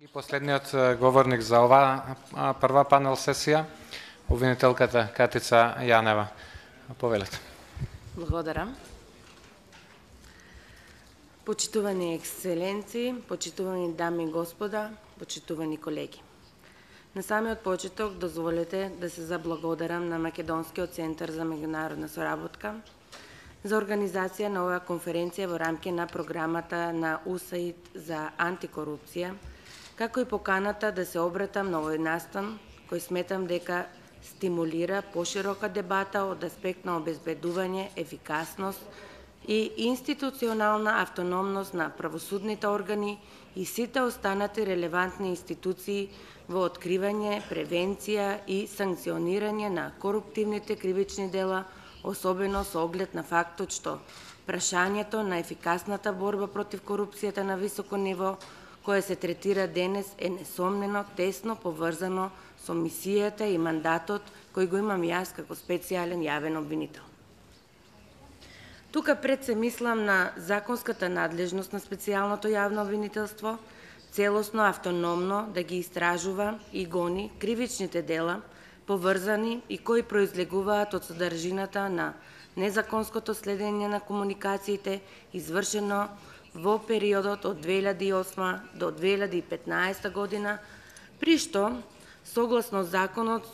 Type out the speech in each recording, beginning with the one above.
И последниот говорник за оваа прва панел сесија, обвинителката Катица Јанева. Повелете. Благодарам. Почитувани ексцеленции, почитувани дами и господа, почитувани колеги. На самиот почеток дозволете да се заблагодарам на Македонскиот центар за меѓународна соработка за организација на оваа конференција во рамки на програмата на УСАИД за антикорупција, како и поканата да се обратам на овој настан, кој сметам дека стимулира поширока дебата од аспект на обезбедување, ефикасност и институционална автономност на правосудните органи и сите останати релевантни институции во откривање, превенција и санкционирање на коруптивните кривични дела, особено со оглед на фактот што прашањето на ефикасната борба против корупцијата на високо ниво, кое се третира денес, е несомнено тесно поврзано со мисијата и мандатот кој го имам јас како специјален јавен обвинител. Тука пред се мислам на законската надлежност на специјалното јавно обвинителство, целосно автономно да ги истражува и гони кривичните дела, поврзани и кои произлегуваат од содржината на незаконското следење на комуникациите, извршено во периодот од 2008 до 2015 година, при што, согласно законот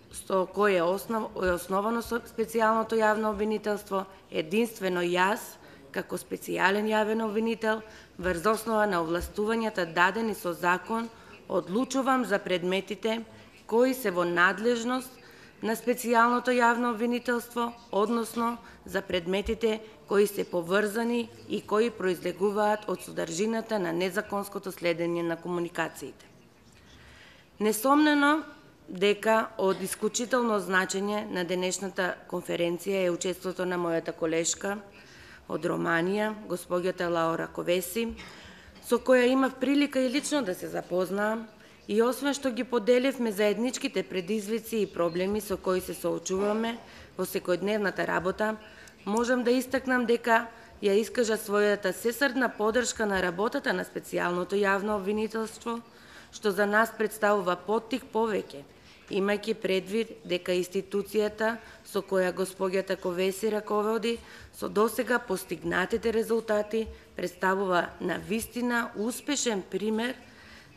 со кој е основано специјалното јавно обвинителство, единствено јас, како специјален јавен обвинител, врз основа на овластувањата дадени со закон, одлучувам за предметите кои се во надлежност на специјалното јавно обвинителство, односно за предметите кои се поврзани и кои произлегуваат од содржината на незаконското следење на комуникациите. Несомнено дека од исклучително значење на денешната конференција е учеството на мојата колешка од Романија, госпоѓата Лаура Ковеси, со која имав прилика и лично да се запознаам, и освен што ги поделивме заедничките предизвици и проблеми со кои се соочуваме во секојдневната работа, можам да истакнам дека ја искажа својата сесрдна поддршка на работата на специјалното јавно обвинителство, што за нас представува поттик повеќе, имајќи предвид дека институцијата со која госпоѓата Ковеси раководи со досега постигнатите резултати представува навистина успешен пример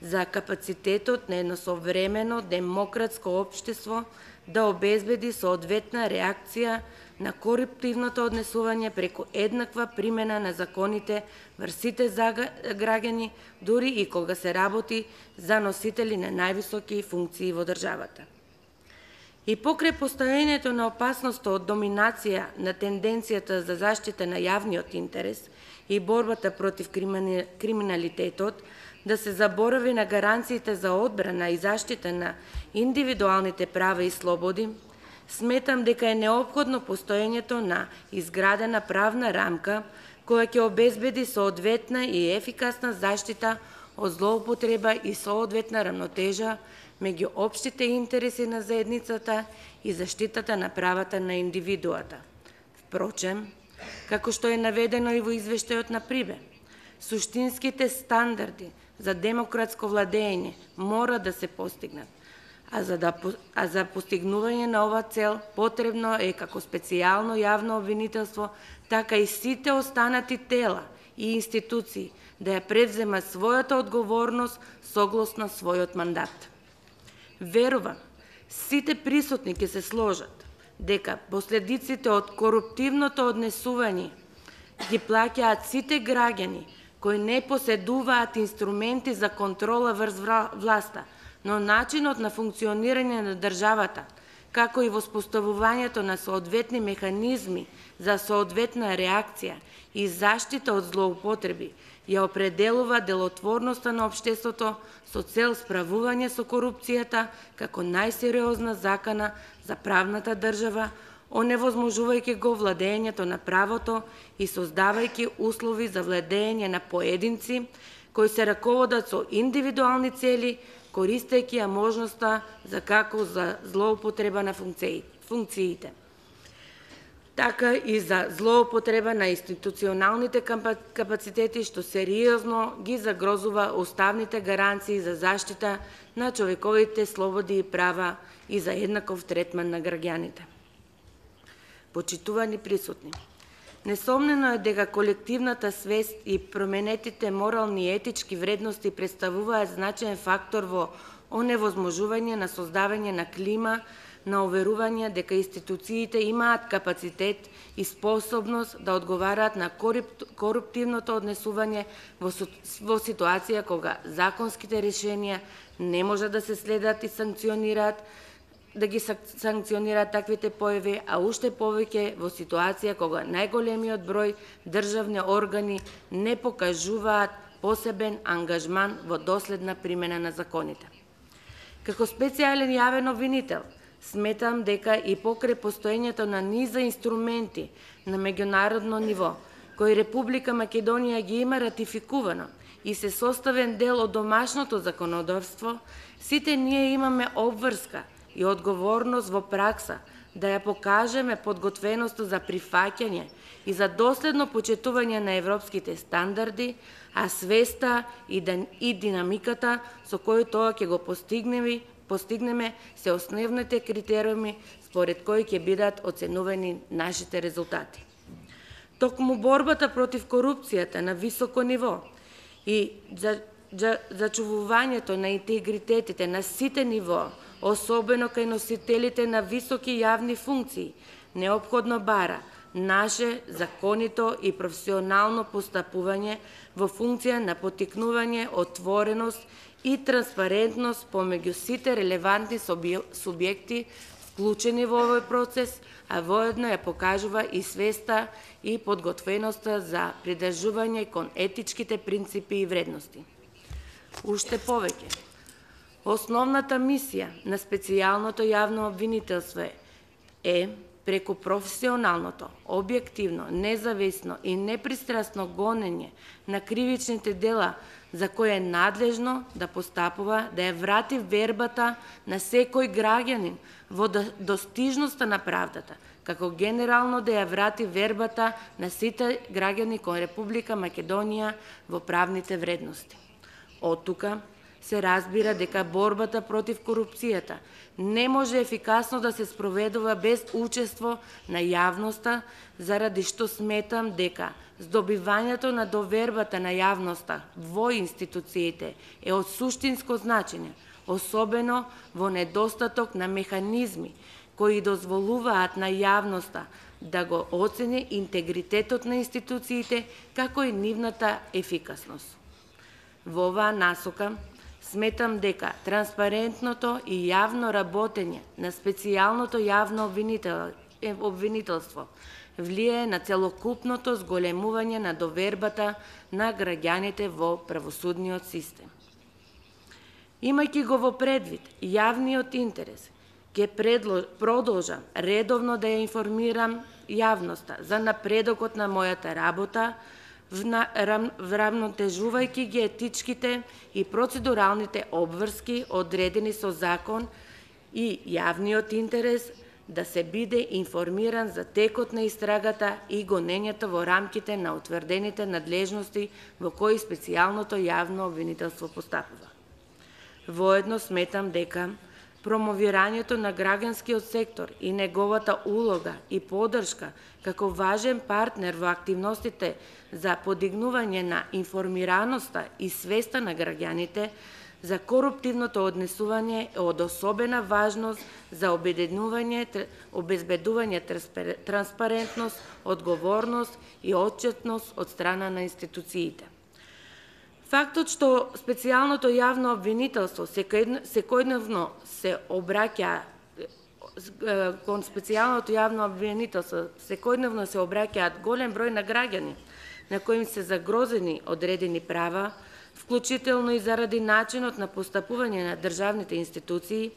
за капацитетот на едно современо демократско општество да обезбеди соодветна реакција на коруптивното однесување преку еднаква примена на законите врз сите граѓани, дури и кога се работи за носители на највисоки функции во државата. И покрај постоењето на опасноста од доминација на тенденцијата за заштита на јавниот интерес и борбата против криминалитетот, да се заборави на гаранциите за одбрана и заштита на индивидуалните права и слободи, сметам дека е неопходно постоењето на изградена правна рамка која ќе обезбеди соодветна и ефикасна заштита од злоупотреба и соодветна рамнотежа меѓу општите интереси на заедницата и заштитата на правата на индивидуата. Впрочем, како што е наведено и во извештајот на ПРИБЕ, суштинските стандарди за демократско владење мора да се постигнат, а за постигнување на оваа цел потребно е како специјално јавно обвинителство, така и сите останати тела и институции да ја превземат својата одговорност согласно својот мандат. Верувам, сите присутни ќе се сложат дека последиците од коруптивното однесување ги плаќаат сите граѓани кои не поседуваат инструменти за контрола врз власта, но начинот на функционирање на државата, како и воспоставувањето на соодветни механизми за соодветна реакција и заштита од злоупотреби, ја определува делотворноста на општеството со цел справување со корупцијата како најсериозна закана за правната држава, оневозможувајќи го владењето на правото и создавајќи услови за владење на поединци кои се раководат со индивидуални цели, користејќи ја можноста за злоупотреба на функциите. така и за злоупотреба на институционалните капацитети, што сериозно ги загрозува уставните гаранции за заштита на човековите слободи и права и за еднаков третман на граѓаните. Почитувани присутни, несомнено е дека колективната свест и променетите морални и етички вредности представуваат значаен фактор во оневозможување на создавање на клима на уверување дека институциите имаат капацитет и способност да одговараат на коруптивното однесување во ситуација кога законските решенија не може да се следат и санкционираат, да ги санкционираат таквите појави, а уште повеќе во ситуација кога најголемиот број државни органи не покажуваат посебен ангажман во доследна примена на законите. Како специјален јавен обвинител, сметам дека и покрај постоењето на низа инструменти на меѓународно ниво, кои Република Македонија ги има ратификувано и се составен дел од домашното законодавство, сите ние имаме обврска и одговорност во пракса да ја покажеме подготвеноста за прифаќање и за доследно почитување на европските стандарди, а свеста и динамиката со кој тоа ќе го постигнеме се основните критериуми според кои ќе бидат оценувани нашите резултати. Токму борбата против корупцијата на високо ниво и зачувувањето на интегритетите на сите ниво, особено кај носителите на високи јавни функции, неопходно бара наше законито и професионално постапување во функција на поттикнување отвореност и транспарентност помеѓу сите релевантни субјекти вклучени во овој процес, а воедно ја покажува и свеста и подготвеноста за придржување кон етичките принципи и вредности. Уште повеќе, основната мисија на специјалното јавно обвинителство е преку професионалното, објективно, независно и непристрасно гонење на кривичните дела за кој е надлежно да постапува, да ја врати вербата на секој граѓанин во достижноста на правдата, како генерално да ја врати вербата на сите граѓани кон Република Македонија во правните вредности. Од тука се разбира дека борбата против корупцијата не може ефикасно да се спроведува без учество на јавноста, заради што сметам дека здобивањето на довербата на јавноста во институциите е од суштинско значење, особено во недостаток на механизми кои дозволуваат на јавноста да го оцени интегритетот на институциите, како и нивната ефикасност. Во оваа насока, сметам дека транспарентното и јавно работење на специјалното јавно обвинителство влијае на целокупното зголемување на довербата на граѓаните во правосудниот систем. Имајќи го во предвид јавниот интерес, ќе продолжам редовно да ја информирам јавноста за напредокот на мојата работа, врамнотежувајќи ги етичките и процедуралните обврски одредени со закон и јавниот интерес да се биде информиран за текот на истрагата и гонењето во рамките на утврдените надлежности во кои специјалното јавно обвинителство постапува. Воедно сметам дека промовирањето на граѓанскиот сектор и неговата улога и поддршка како важен партнер во активностите за подигнување на информираноста и свеста на граѓаните за коруптивното однесување е од особена важност за обезбедување транспарентност, одговорност и отчетност од страна на институциите. Фактот што специјалното јавно обвинителство секојдневно се обраќа кон специјалното јавно обвинителство секојдневно се обраќаат голем број на граѓани на кои се загрозени одредени права, вклучително и заради начинот на постапување на државните институции,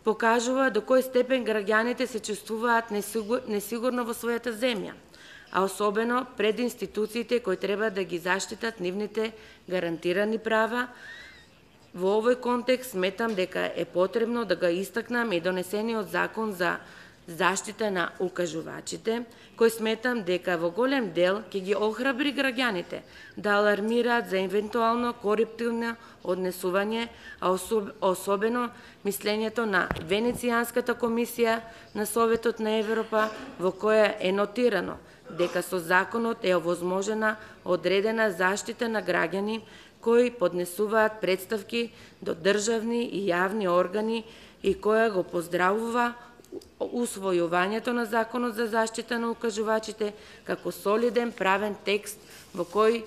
покажува до кој степен граѓаните се чувствуваат несигурно во својата земја, а особено пред институциите кои треба да ги заштитат нивните гарантирани права. Во овој контекст сметам дека е потребно да го истакнам и донесениот закон за заштита на укажувачите, кој сметам дека во голем дел ќе ги охрабри граѓаните да алармираат за евентуално коруптивно однесување, а особено мислењето на Венецијанската комисија на Советот на Европа, во која е нотирано дека со законот е овозможена одредена заштита на граѓани кои поднесуваат представки до државни и јавни органи и која го поздравува усвојувањето на Законот за заштита на укажувачите како солиден правен текст во кој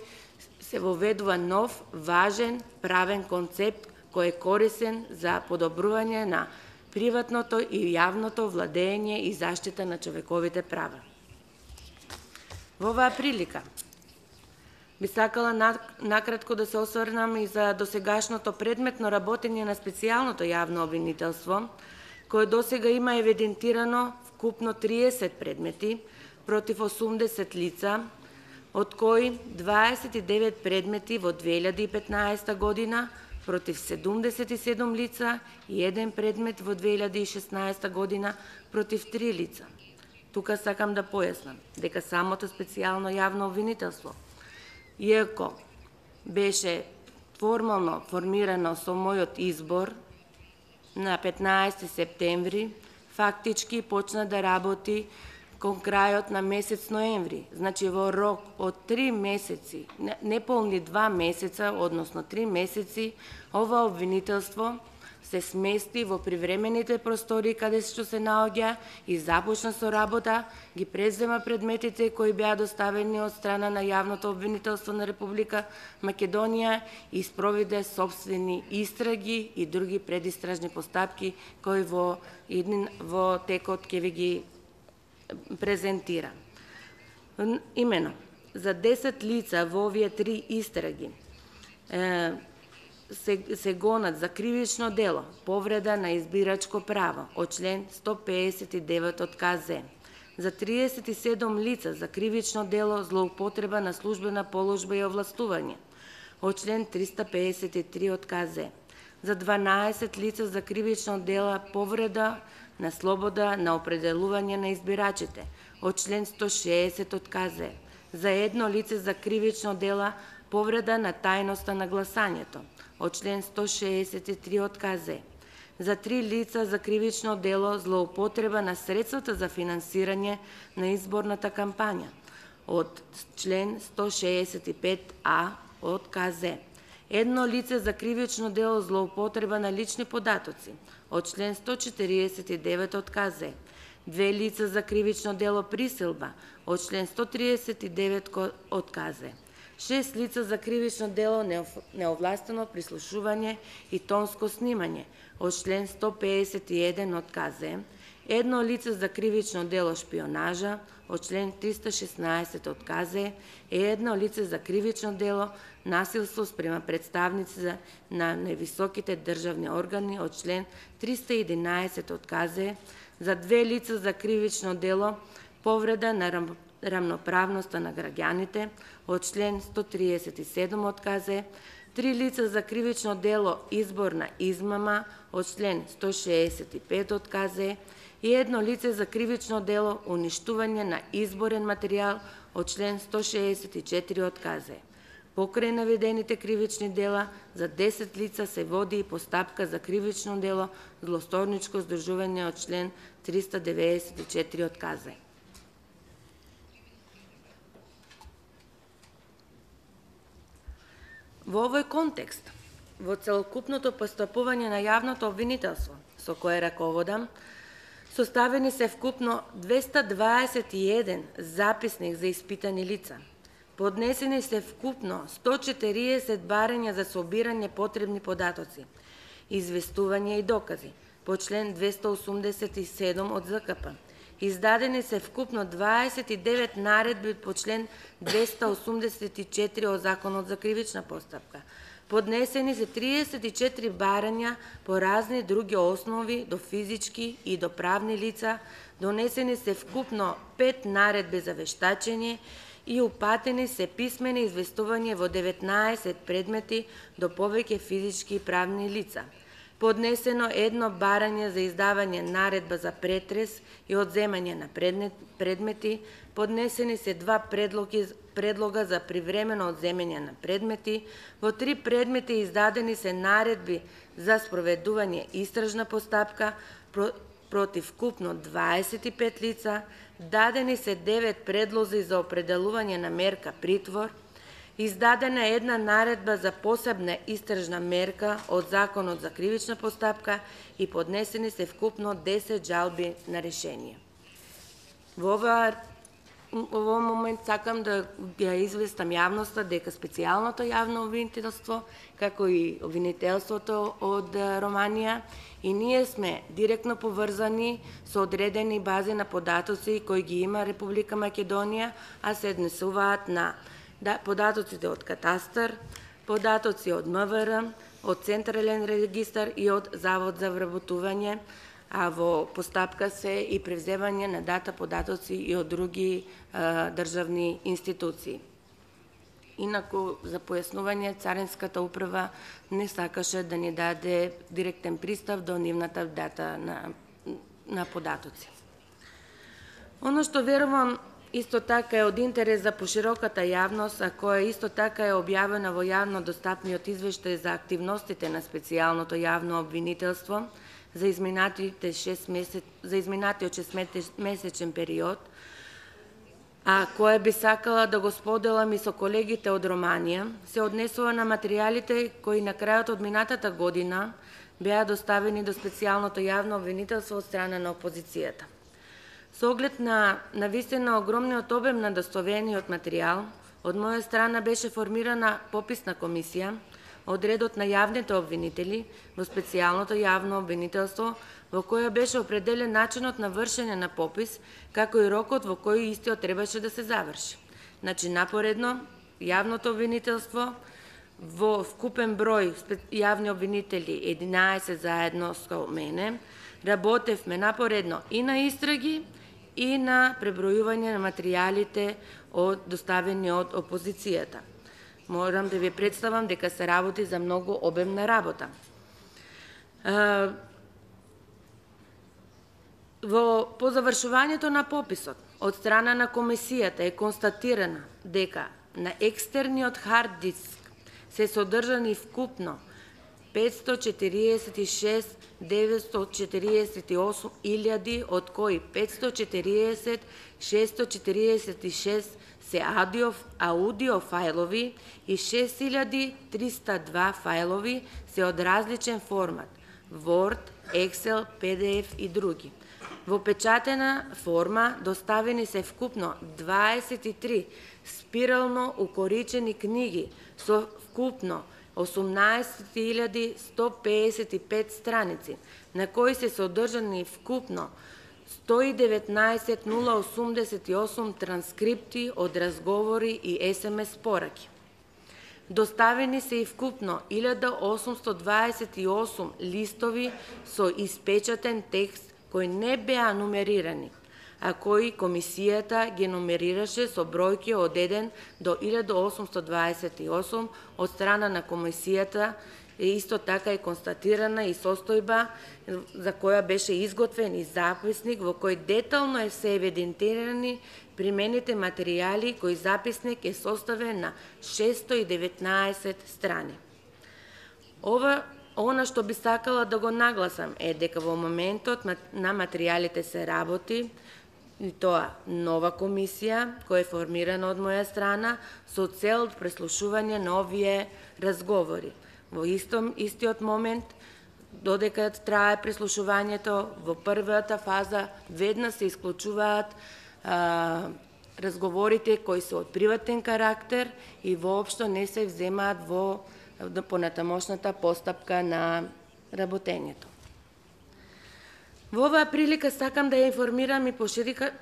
се воведува нов, важен правен концепт кој е корисен за подобрување на приватното и јавното владење и заштита на човековите права. Во оваа прилика би сакала накратко да се осврнам и за досегашното предметно работење на специјалното јавно обвинителство, кој досега има евидентирано вкупно 30 предмети против 80 лица, од кои 29 предмети во 2015 година против 77 лица и 1 предмет во 2016 година против 3 лица. Тука сакам да појаснам дека самото специјално јавно обвинителство, иако беше формално формирано со мојот избор на 15 септември, фактички почна да работи кон крајот на месец ноември. Значи во рок од 3 месеци, неполни 2 месеца, односно 3 месеци, ова обвинителство се смести во привремените простори каде што се наоѓа и започна со работа, ги презема предметите кои беа доставени од страна на јавното обвинителство на Република Македонија и спроведе сопствени истраги и други предистражни постапки кои во текот ќе ви ги презентира. Имено, за 10 лица во овие 3 истраги се гонат за кривично дело, повреда на избирачко право, од член 159 од КЗ. За 37 лица за кривично дело злоупотреба на службена положба и овластување, од член 353 од КЗ. За 12 лица за кривично дело повреда на слобода на определување на избирачите, од член 160 од КЗ. За едно лице за кривично дело повреда на тајноста на гласањето, од член 163 од КЗ. За 3 лица за кривично дело злоупотреба на средствата за финансирање на изборната кампања, од член 165А од КЗ. Едно лице за кривично дело злоупотреба на лични податоци, од член 149 од КЗ. 2 лица за кривично дело присилба, од член 139 од КЗ. 6 лица за кривично дело неовластено прислушување и тонско снимање, од член 151 од КЗ. Едно лице за кривично дело шпионажа, од член 316 од КЗ, и едно лице за кривично дело насилство спрема представници на највисоките државни органи, од член 311 од КЗ. За 2 лица за кривично дело повреда на рамноправноста на граѓаните, од член 137 од КЗ, 3 лица за кривично дело изборна измама, од член 165 од КЗ, и едно лице за кривично дело уништување на изборен материјал, од член 164 од КЗ. Покрај наведените кривични дела, за 10 лица се води и постапка за кривично дело злосторничко здружување од член 394 од КЗ. Во овој контекст, во целокупното постапување на јавното обвинителство, со кое раководам, составени се вкупно 221 записник за испитани лица. Поднесени се вкупно 140 барања за собирање потребни податоци, известување и докази по член 287 од ЗКП. Издадени се вкупно 29 наредби по член 284 од Законот за кривична постапка. Поднесени се 34 барања по разни други основи до физички и до правни лица, донесени се вкупно 5 наредби за вештачење и упатени се писмени известување во 19 предмети до повеќе физички и правни лица. поднесено едно барање за издавање наредба за претрес и одземање на предмети, поднесени се 2 предлога за привремено одземање на предмети, во 3 предмети издадени се наредби за спроведување истражна постапка против вкупно 25 лица, дадени се 9 предлози за определување на мерка притвор, издадена е една наредба за посебна истражна мерка од Законот за кривична постапка и поднесени се вкупно 10 жалби на решение. Во овој момент сакам да ја известам јавноста дека специјалното јавно обвинителство, како и обвинителството од Романија, и ние сме директно поврзани со одредени бази на податоци кои ги има Република Македонија, а се однесуваат на податоците од Катастар, податоци од МВР, од Централен регистар и од Завод за вработување, а во постапка се и превземање на дата податоци и од други државни институции. Инаку, за појаснување, Царинската управа не сакаше да ни даде директен пристап до нивната дата на податоци. Оно што верувам исто така е од интерес за пошироката јавност, а која исто така е објавена во јавно достапниот извештај за активностите на специјалното јавно обвинителство за изминатиот 6-месечен период, а која би сакала да го споделам и со колегите од Романија, се однесува на материјалите кои на крајот од минатата година беа доставени до специјалното јавно обвинителство од страна на опозицијата. Со оглед на навистина огромниот обем на доставениот материјал, од моја страна беше формирана пописна комисија од редот на јавните обвинители во специјалното јавно обвинителство, во која беше определен начинот на вршење на попис, како и рокот во кој истиот требаше да се заврши. Значи, напоредно, јавното обвинителство во вкупен број јавни обвинители, 11 заедно со мене, работевме напоредно и на истраги, и на пребројување на материјалите доставени од опозицијата. Морам да ви представам дека се работи за многу обемна работа. По завршувањето на пописот од страна на комисијата е констатирано дека на екстерниот хард диск се содржани вкупно 546.948 илјади, од кои 540.646 се аудио фајлови и 6.302 фајлови се од различен формат – Word, Excel, PDF и други. Во печатена форма доставени се вкупно 23 спирално укоричени книги со вкупно 18.155 страници, на кои се содржани вкупно 119.088 транскрипти од разговори и СМС пораки. Доставени се и вкупно 1828 листови со испечатен текст кои не беа нумерирани, а кои комисијата ги нумерираше со бројки од 1 до 1828 од страна на комисијата. Исто така е констатирана и состојба за која беше изготвен и записник во кој детално се евидентирани примените материјали, кој записник е составен на 619 страни. Она што би сакала да го нагласам е дека во моментот на материјалите се работи, и тоа нова комисија, која е формирана од моја страна, со цел преслушување на овие разговори. Во истиот момент, додека трае преслушувањето, во првата фаза веднаш се исклучуваат разговорите кои се од приватен карактер и воопшто не се вземаат во понатамошната постапка на работењето. Во оваа прилика сакам да ја информирам и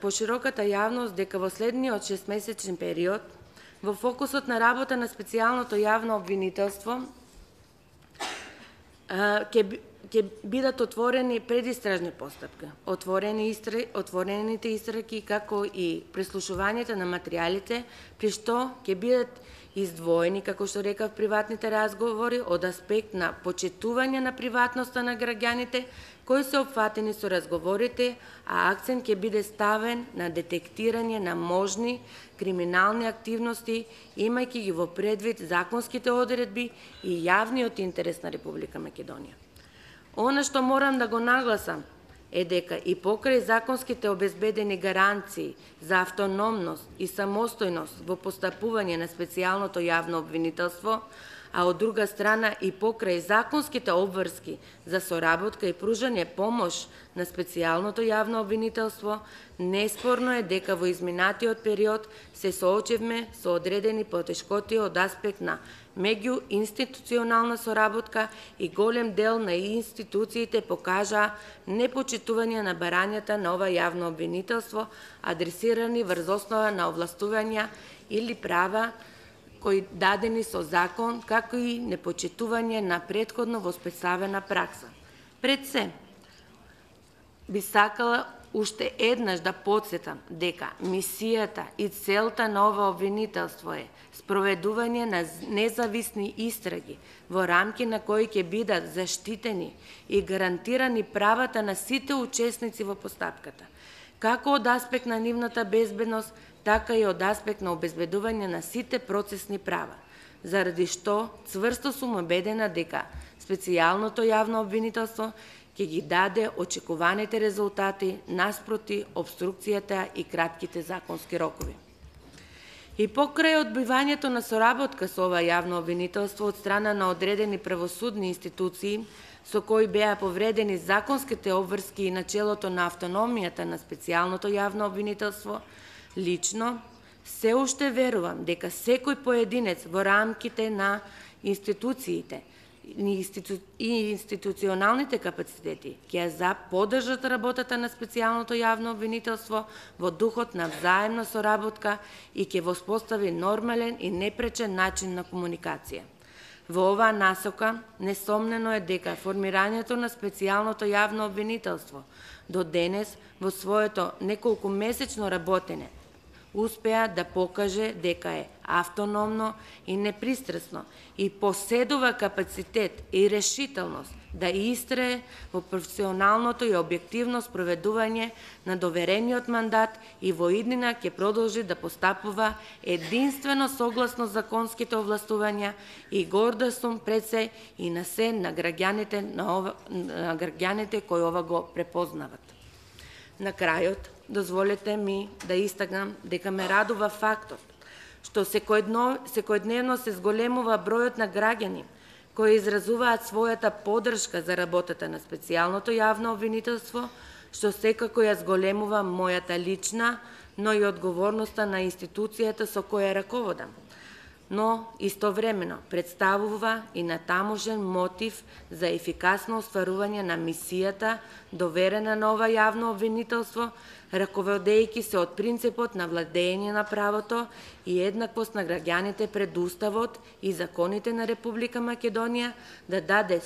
пошироката јавност дека во следниот 6-месечен период во фокусот на работа на специјалното јавно обвинителство ќе бидат отворени предистражни постапки, отворените истраги, како и преслушувањето на материјалите, при што ќе бидат издвоени, како што рекав, приватните разговори од аспект на почитување на приватноста на граѓаните, кои се опфатени со разговорите, а акцент ќе биде ставен на детектирање на можни криминални активности, имајќи ги во предвид законските одредби и јавниот интерес на Република Македонија. Она што морам да го нагласам е дека и покрај законските обезбедени гаранции за автономност и самостојност во постапување на специјалното јавно обвинителство, а од друга страна и покрај законските обврски за соработка и пружање помош на специјалното јавно обвинителство, неспорно е дека во изминатиот период се соочевме со одредени потешкоти од аспект на меѓуинституционална соработка и голем дел на институциите покажаа непочитување на барањата на ова јавно обвинителство, адресирани врз основа на овластувања или права кои дадени со закон, како и непочитување на претходно воспоставена пракса. Пред се, би сакала уште еднаш да потсетам дека мисијата и целта на ова обвинителство е спроведување на независни истраги во рамки на кои ќе бидат заштитени и гарантирани правата на сите учесници во постапката, како од аспект на нивната безбедност, така и од аспект на обезбедување на сите процесни права, заради што цврсто сум убедена дека специјалното јавно обвинителство ќе ги даде очекуваните резултати наспроти обструкцијата и кратките законски рокови. И покрај одбивањето на соработка со ова јавно обвинителство од страна на одредени правосудни институции, со кои беа повредени законските обврски и начелото на автономијата на специјалното јавно обвинителство, лично се уште верувам дека секој поединец во рамките на институциите и институционалните капацитети ќе поддржат работата на специјалното јавно обвинителство во духот на взаемна соработка и ќе воспостави нормален и непречен начин на комуникација. Во оваа насока, несомнено е дека формирањето на специјалното јавно обвинителство до денес во своето неколкумесечно работење успеа да покаже дека е автономно и непристрасно и поседува капацитет и решителност да истрае во професионалното и објективно спроведување на доверениот мандат и во иднина ќе продолжи да постапува единствено согласно законските овластувања и горда сум пред се и на се на граѓаните кои ова го препознават. На крајот, дозволете ми да истакнам дека ме радува фактот што секојдневно се зголемува бројот на граѓани кои изразуваат својата поддршка за работата на специјалното јавно обвинителство, што секако ја зголемува мојата лична, но и одговорноста на институцијата со која раководам. Но истовремено представува и натамошен мотив за ефикасно остварување на мисијата доверена на ова јавно обвинителство, раководејќи се од принципот на владење на правото и еднаквост на граѓаните пред Уставот и законите на Република Македонија, да даде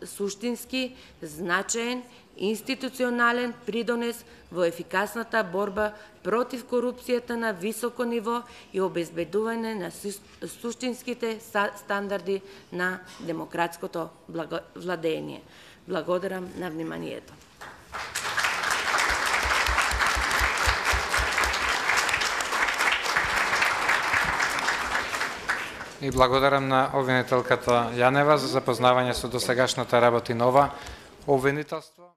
суштински значаен институционален придонес во ефикасната борба против корупцијата на високо ниво и обезбедување на суштинските стандарди на демократското владење. Благодарам на вниманието. И благодарам на обвинителката Јанева за запознавање со досегашната работа на ова обвинителство.